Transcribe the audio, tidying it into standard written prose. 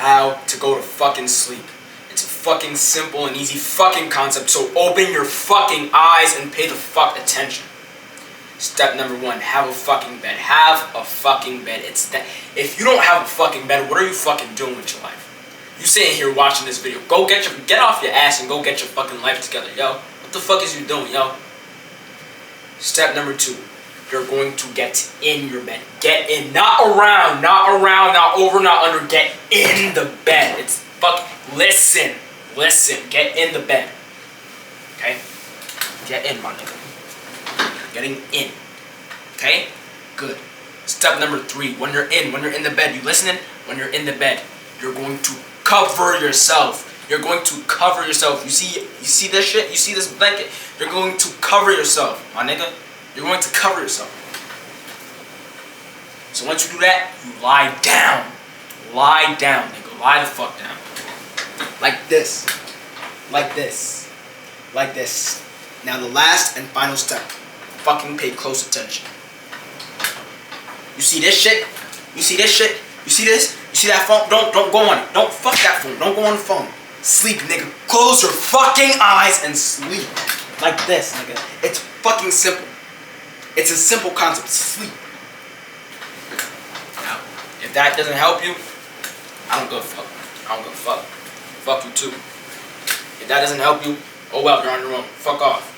how to go to fucking sleep. It's a fucking simple and easy fucking concept, so open your fucking eyes and pay the fuck attention. Step number 1, have a fucking bed. Have a fucking bed. It's that. If you don't have a fucking bed, what are you fucking doing with your life? You sitting here watching this video. Go get off your ass and go get your fucking life together, yo. What the fuck is you doing, yo? Step number 2, you're going to get in your bed. Get in, not around, not over, not under. Get in the bed. It's fuck. Listen, get in the bed. Okay? Get in, my nigga. Getting in. Okay? Good. Step number 3, when you're in the bed, you listening? When you're in the bed, you're going to cover yourself. You're going to cover yourself. You see this shit? You see this blanket? You're going to cover yourself, my nigga. You're going to cover yourself. So once you do that, you lie down. Lie down, nigga. Lie the fuck down. Like this. Like this. Like this. Now the last and final step. Fucking pay close attention. You see this shit? You see this shit? You see this? You see that phone? Don't go on it. Don't fuck that phone. Don't go on the phone. Sleep, nigga. Close your fucking eyes and sleep. Like this, nigga. It's fucking simple. It's a simple concept. Sleep. Now, if that doesn't help you, I don't give a fuck. I don't give a fuck. Fuck you too. If that doesn't help you, oh well, you're on your own. Fuck off.